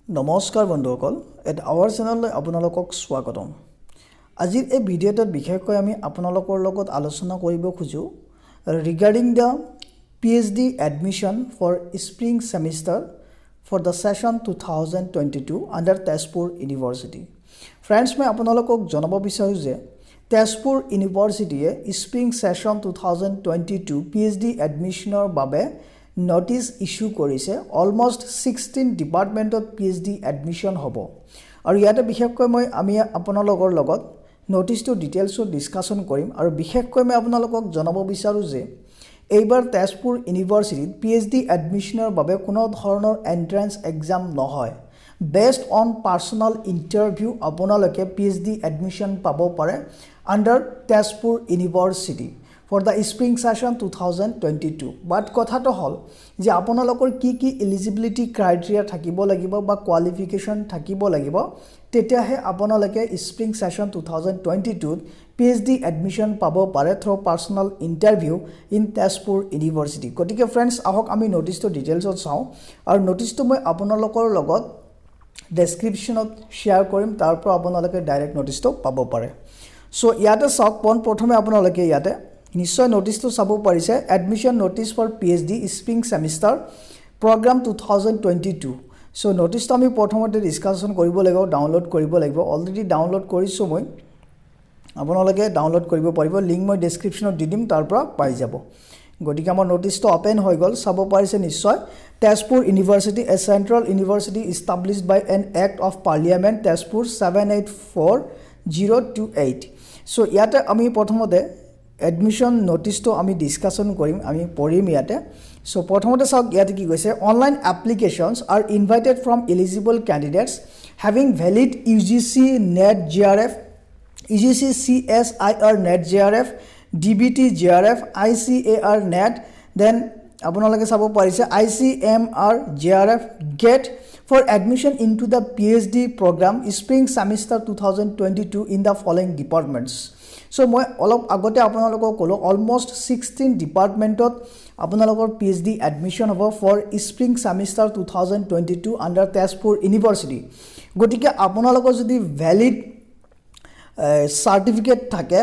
নমস্কাৰ বন্ধুসকল at hour চেনেললৈ আপোনালোকক স্বাগতম আজিৰ এই ভিডিঅ'টোত বিশেষকৈ আমি আপোনালোকৰ লগত আলোচনা কৰিব খুজো regarding the PhD admission for spring semester for the session 2022 under Tezpur University friends मैं আপোনালোকক জনাব বিচাৰো যে Tezpur University spring session 2022 PhD admissioner বাবে notice issue কৰিছে almost 16 departmentত PhD admission হ'ব আৰু ইয়াতে বিশেষকৈ আমি আপোনালোকৰ লগত notice to details discussion কৰিম আৰু বিশেষকৈ মই আপোনালোকক জনাব বিচাৰো যে এইবাৰ Tezpur University PhD admissioner বাবে কোনো ধৰণৰ entrance exam নহয় based on personal interview আপোনালোকে PhD admission পাব পাৰে under Tezpur University for the spring session 2022 but কথাটো হল যে আপোনালোকৰ কি eligibility criteria থাকিব লাগিব বা qualification থাকিব লাগিব তেতিয়াহে আপোনালোকে spring session 2022 PhD admission পাব পাৰে through personal interview in Tezpur University গতিকে friends আহক আমি notice to details চাও আৰু notice to মই আপোনালোকৰ লগত description share কৰিম তাৰ পৰা আপোনালোকে ডাইৰেক্ট notice to পাব পাৰে so ইয়াতে চাওক প্ৰথমে আপোনালোকে ইয়াতে নিশ্চয় নোটিস তো চাব পাৰিছে admission notice for PhD spring semester programme 2022 so notice তো আমি প্ৰথমতে ডিসকাশন কৰিব লাগিব ডাউনলোড কৰিব লাগিব অলৰেডি ডাউনলোড কৰিছো মই আপোনালোকে ডাউনলোড কৰিব পাৰিব লিংক মই ডেসক্ৰিপচনত দি দিম তাৰ পৰা পাই যাব গতিকে আমাৰ নোটিস তো ওপেন হৈ গল চাব পাৰিছে নিশ্চয় Tezpur University a central university established by an act of parliament Tezpur 784028 so ইয়াতে আমি প্ৰথমতে admission notice to ami discussion korim ami porim yate so prothomote sauk yate ki goise online applications are invited from eligible candidates having valid UGC NET JRF UGC CSIR NET JRF DBT JRF ICAR NET then আপোনালোকে চাব পাৰিছে ICMR JRF GATE for admission into the PhD program spring semester 2022 in the following departments so মই অলপ আগতে আপোনালোকক কলো almost 16 ডিপাৰ্টমেন্টত আপোনালোকৰ PhD admission হ'ব for spring semester 2022 under Tezpur University গতিকে আপোনালোকৰ যদি valid certificate থাকে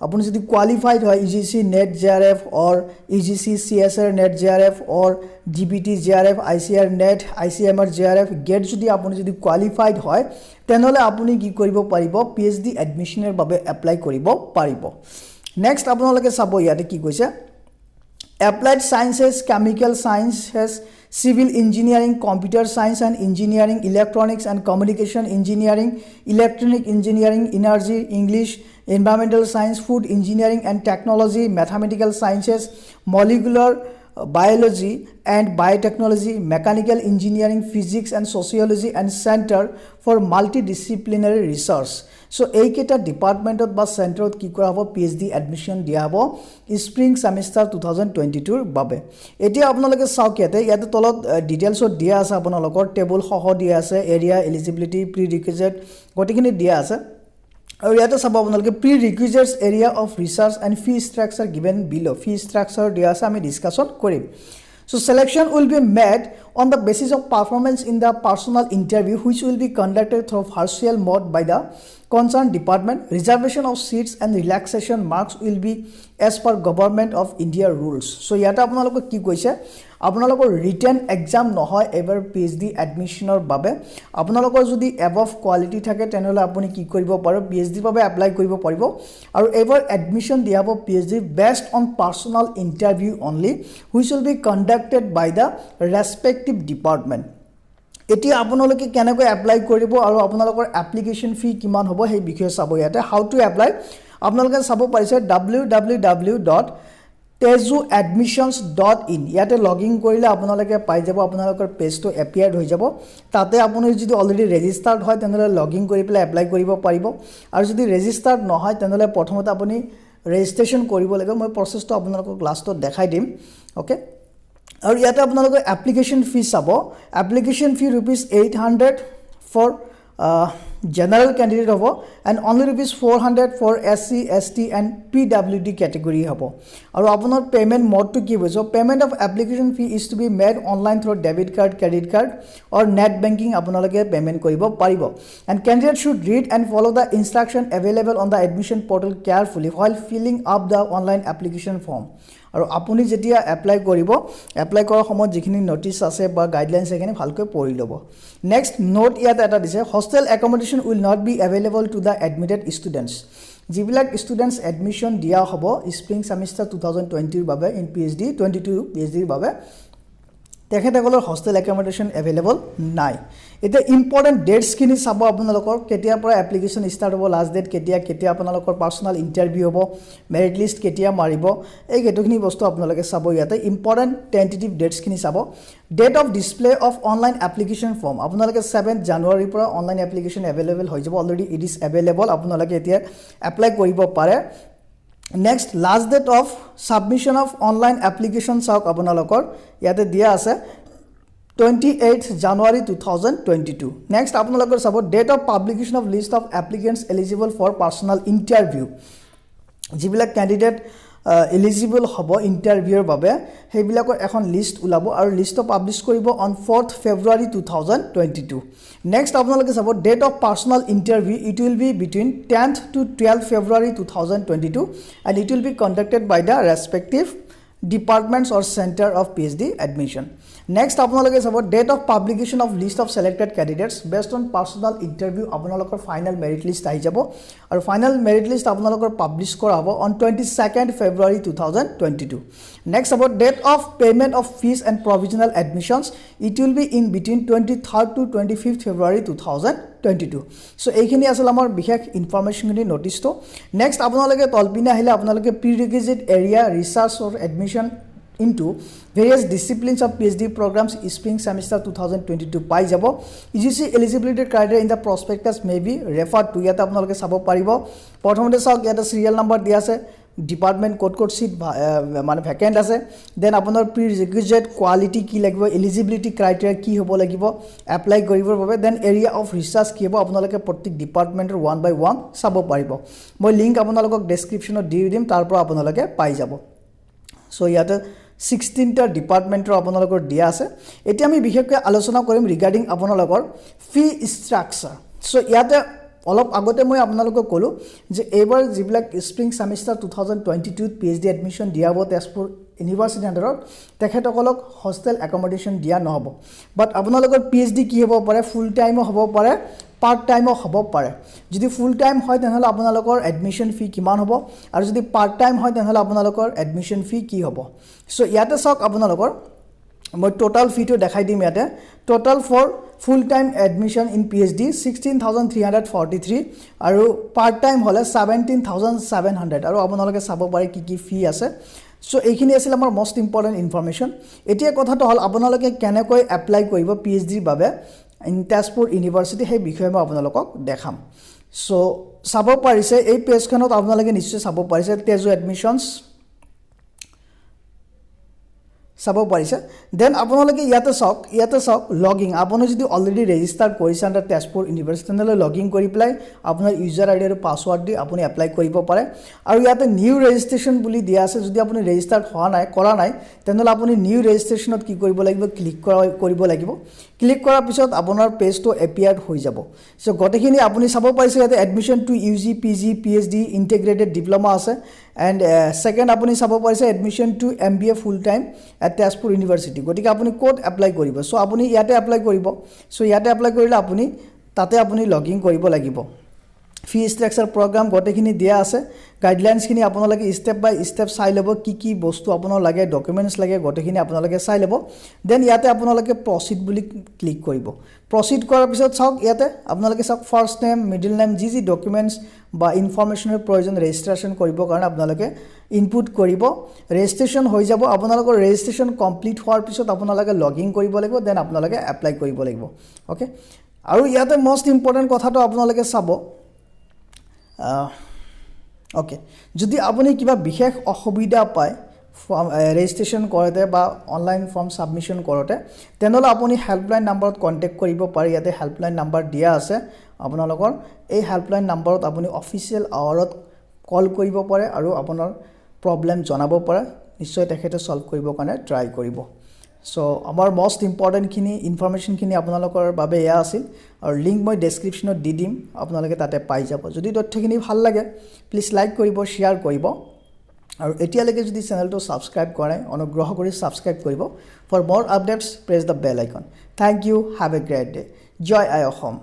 আপুনি যদি qualified হয় UGC NET JRF or UGC CSIR NET JRF or DBT JRF ICAR NET ICMR JRF GATE যদি আপুনি যদি qualified হয় তেনেহলে আপুনি কি কৰিব পাৰিব PhD admissioner বাবে এপ্লাই কৰিব পাৰিব নেক্সট আপোনালোকে চাব ইয়াতে কি কৈছে applied sciences chemical sciences civil engineering computer science and engineering electronics and communication engineering electronic engineering energy english environmental science food engineering and technology mathematical sciences molecular biology and biotechnology mechanical engineering physics and sociology and center for multidisciplinary research so ei keta department ba center ki kora hobo PhD admission dia hobo spring semester 2022 babe etia apnaloke sauk yate tolot details dia ase apnalokor table hoho dia ase area eligibility prerequisite gotikini dia ase আৰু ইয়াতে চাব আপোনালোকে prerequisites area of research and fee structure given below fee structure দিয়া আছে আমি discussion কৰিম so selection will be made on the basis of performance in the personal interview which will be conducted through virtual mode by the concerned department reservation of seats and relaxation marks will be as per government of India rules so ইয়াতে আপোনালোক কি কৈছে আপোনালোকৰ written exam নহয় এবাৰ PhD admissioner বাবে আপোনালোকৰ যদি above quality থাকে তেনেহলে আপুনি কি কৰিব পাৰো PhD বাবে এপ্লাই কৰিব পাৰিব আৰু এবাৰ admission দিয়াব PhD based on personal interview only which will be conducted by the respective department এতিয়া আপোনালোকে কেনেকৈ এপ্লাই কৰিব আৰু আপোনালোকৰ এপ্লিকেশন ফি কিমান হ'ব সেই বিষয়ে চাব ইয়াতে হাউ টু এপ্লাই আপোনালোকে চাব পাৰিছে www.tezuadmissions.in ইয়াতে লগইন কৰিলে আপোনালোকে পাই যাব আপোনালোকৰ পেজটো এপিয়াৰ্ড হৈ যাব তাতে আপুনি যদি অলৰেডি ৰেজিষ্টাৰ্ড হয় তেনেহলে লগইন কৰি পেলাই এপ্লাই কৰিব পাৰিব আৰু যদি ৰেজিষ্টাৰ্ড নহয় তেনেহলে প্ৰথমতে আপুনি ৰেজিষ্ট্ৰেচন কৰিব লাগিব মই প্ৰসেছটো আপোনালোকক লাষ্টত দেখাই দিম ওকে আৰু ইয়াতে আপোনালোকৰ এপ্লিকেশন ফি চাব application Phi rupees 800 for general candidate hobo and only ₹400 for SC ST and PWD category hobo aru apunar payment mode to ki hoiso payment of application fee is to be made online through debit card credit card or net banking apnalage payment koribo paribo and candidate should read and follow the instruction available on the admission portal carefully while filling up the online application form আৰু আপুনি যেতিয়া apply কৰিব apply কৰাৰ সময়ত যিখিনি notice আছে বা guidelines এখিনি ভালকৈ পঢ়ি ল'ব নেক্সট নোট ইয়াত এটা দিছে hostel accommodation will not be available to the admitted students যিবিলাক ষ্টুডেণ্টছ এডমিশ্যন দিয়া হ'ব স্প্ৰিং ছেমিষ্টাৰ 2020ৰ বাবে ইন PhD 22 PhDৰ বাবে তেখেতসকলৰ হোষ্টেল একমোডেশ্যন এভেইলেবল নাই এটা ইম্পৰ্টেণ্ট ডেটছখিনি চাব আপোনালোকৰ কেতিয়াৰ পৰা এপ্লিকেশ্যন ষ্টাৰ্ট হ'ব লাষ্ট ডেট কেতিয়া আপোনালোকৰ পাৰ্চনেল ইণ্টাৰভিউ হ'ব মেৰিট লিষ্ট কেতিয়া মাৰিব এই কেইটাখিনি বস্তু আপোনালোকে চাব ইয়াতে ইম্পৰ্টেণ্ট টেন্টেটিভ ডেটছখিনি চাব date of display of online application form আপোনালোকে 7 জানুৱাৰীৰ পৰা অনলাইন এপ্লিকেশ্যন এভেইলেবল হৈ যাব অলৰেডি ইট ইজ এভেইলেবল আপোনালোকে এতিয়া এপ্লাই কৰিব পাৰে Next, last date of submission of online application চাওক আপোনালোকৰ ইয়াতে দিয়া আছে 28th January 2022 next আপোনালোকৰ চাব date of publication of list of applicants eligible for personal interview যিবিলাক ক্যান্ডিডেট এলিজিবল হ'ব ইন্টাৰভিউৰ বাবে হেবিলাকৰ এখন লিষ্ট উলাব আৰু লিষ্ট পাবলিশ কৰিব অন 4th February 2022 next আপোনালোকে চাব date of personal interview it will be between 10th to 12th February 2022 and it will be conducted by the respective departments or center of PhD admission next আপোনালোকে চাব date of publication of list of selected candidates based on personal interview আপোনালোকৰ final merit list আহি যাব আৰু final merit list আপোনালোকৰ publish কৰা হ'ব on 22nd February 2022 next about date of payment of fees and provisional admissions it will be in between 23rd to 25th February 2022 so এইখিনি আছিল আমাৰ বিশেষ ইনফৰমেশন খিনি নোটিছ তো নেক্সট আপোনালোকে তলপিনে আহিলে আপোনালোকে prerequisite area research or admission into various disciplines of PhD programs spring semester 2022 পাই যাব UGC eligibility criteria in the prospectus may be referred to ইয়াতে আপোনালোকে চাব পাৰিব প্ৰথমতে চাওক ইয়াতে সিৰিয়াল নম্বৰ দিয়া আছে ডিপাৰ্টমেন্ট কোড সিট মানে ভ্যাকেন্ট আছে দেন আপোনাৰ প্ৰিৰিকুইজিট কোৱালিটি কি লাগিব এলিজিবিলিটি ক্ৰাইটেৰিয়া কি হ'ব লাগিব এপ্লাই কৰিবৰ বাবে দেন এৰিয়া অফ ৰিসাৰ্চ কি হ'ব আপোনালোকে প্ৰত্যেক ডিপাৰ্টমেন্টৰ 1 by 1 চাব পাৰিব মই লিংক আপোনালোকক ডেসক্ৰিপচনত দি দিম তাৰ পৰা আপোনালোকে পাই যাব সো ইয়াতে 16টা ডিপাৰ্টমেন্টৰ আপোনালোকৰ দিয়া আছে এতিয়া আমি বিশেষকৈ আলোচনা কৰিম ৰিগাৰ্ডিং আপোনালোকৰ ফি ষ্ট্ৰাকচাৰ সো ইয়াতে অলপ আগতে মই আপোনালোকক কলো যে এবাৰ যিবিলাক স্প্ৰিং সেমিষ্টাৰ 2022 PhD এডমিশন দিয়াব তেজপুৰ ইউনিভাৰ্সিটি আন্ডাৰত তেখেতসকলক হোষ্টেল একমোডেশ্যন দিয়া নহব বাট আপোনালোকৰ PhD কি হ'ব পাৰে ফুল টাইম হ'ব পাৰে পাৰ্ট টাইম হ'ব পাৰে যদি ফুল টাইম হয় তেনহলে আপোনালোকৰ এডমিশন ফি কিমান হ'ব আৰু যদি পাৰ্ট টাইম হয় তেনহলে আপোনালোকৰ এডমিশন ফি কি হ'ব সো ইয়াতে চাওক আপোনালোকৰ মই টোটাল ফি টো দেখাই দিম ইয়াতে total for full time admission in PhD 16343 আৰু part time হলে 17700 আৰু আপোনালোকে চাব পাৰে কি ফি আছে সো এইখিনি আছিল আমাৰ মোস্ট ইম্পৰ্টেন্ট ইনফৰমেশন এতিয়া কথাটো হল আপোনালোকে কেনেকৈ এপ্লাই কৰিব PhD ৰ বাবে ইন তেজপুৰ ইউনিভাৰ্সিটি হে বিষয়ে মই আপোনালোকক দেখাম সো চাব পাৰিছে এই পেজখনত আপোনালোকে নিশ্চয় চাব পাৰিছে তেজু এডমিশনছ চাব পাৰিছে দেন আপোনালোকে ইয়াতে চাওক লগিং আপুনি যদি অলৰেডি ৰেজিষ্টাৰ কৰিছে আন্ডাৰ তেজপুৰ ইউনিভাৰ্সিটি তেনলে লগিং কৰি প্লাই আপোনাৰ ইউজাৰ আইডি আৰু পাছৱৰ্ড দি আপুনি এপ্লাই কৰিব পাৰে আৰু ইয়াতে নিউ ৰেজিষ্ট্ৰেচন বুলি দিয়া আছে যদি আপুনি ৰেজিষ্টাৰ কৰা নাই তেনলে আপুনি নিউ ৰেজিষ্ট্ৰেচনত কি কৰিব লাগিব ক্লিক কৰিব লাগিব ক্লিক কৰাৰ পিছত আপোনাৰ পেজটো এপিয়াৰ হৈ যাব সো গটেখিনি আপুনি চাব পাৰিছে ইয়াতে admission to UG PG PhD integrated diploma আছে and second আপুনি চাব পাৰিছে admission to MBA full time at Tezpur university গটিকে আপুনি কোড এপ্লাই কৰিব সো আপুনি ইয়াতে এপ্লাই কৰিব সো ইয়াতে এপ্লাই কৰিলে আপুনি তাতে আপুনি লগইন কৰিব লাগিব ফি ষ্ট্ৰাকচাৰ প্ৰগ্ৰাম গটেখিনি দিয়া আছে গাইডলাইনছ খিনি আপোনালোকে স্টেপ বাই স্টেপ চাই লব কি বস্তু আপোনাৰ লাগে ডকুমেন্টছ লাগে গটেখিনি আপোনালোকে চাই লব দেন ইয়াতে আপোনালোকে প্ৰসিড বুলি ক্লিক কৰিব প্ৰসিড কৰাৰ পিছত চাওক ইয়াতে আপোনালোকে চাওক ফাৰ্ষ্ট নেম মিডল নেম যি ডকুমেন্টছ বা ইনফৰমেশনৰ প্ৰয়োজন ৰেজিষ্ট্ৰেচন কৰিবৰ কাৰণে আপোনালোকে ইনপুট কৰিব ৰেজিষ্ট্ৰেচন হৈ যাব আপোনালোকৰ ৰেজিষ্ট্ৰেচন কমপ্লিট হোৱাৰ পিছত আপোনালোকে লগইন কৰিব লাগিব দেন আপোনালোকে এপ্লাই কৰিব লাগিব ওকে আৰু ইয়াতে মোস্ট ইম্পৰ্টেন্ট কথাটো আপোনালোকে চাব ওকে যদি আপুনি কিবা বিশেষ অসুবিধা পায় ফৰ্ম ৰেজিষ্ট্ৰেশ্যন কৰোঁতে বা অনলাইন ফৰ্ম ছাবমিশ্যন কৰোঁতে তেনেহ'লে আপুনি হেল্পলাইন নাম্বাৰত কণ্টেক্ট কৰিব পাৰে ইয়াতে হেল্পলাইন নাম্বাৰ দিয়া আছে আপোনালোকৰ এই হেল্পলাইন নাম্বাৰত আপুনি অফিচিয়েল আৱাৰত কল কৰিব পাৰে আৰু আপোনাৰ প্ৰব্লেম জনাব পাৰে নিশ্চয় তেখেতে সলভ কৰিবৰ কাৰণে ট্ৰাই কৰিব সো আমাৰ মোস্ট ইম্পৰ্টেণ্টখিনি ইনফৰমেশ্যনখিনি আপোনালোকৰ বাবে এয়া আছিল আৰু লিংক মই ডেছক্ৰিপশ্যনত দি দিম আপোনালোকে তাতে পাই যাব যদি তথ্যখিনি ভাল লাগে প্লিজ লাইক কৰিব শ্বেয়াৰ কৰিব আৰু এতিয়ালৈকে যদি চেনেলটো ছাবস্ক্ৰাইব কৰে অনুগ্ৰহ কৰি ছাবস্ক্ৰাইব কৰিব for more updates press the bell icon thank you have a great day জয় আই অসম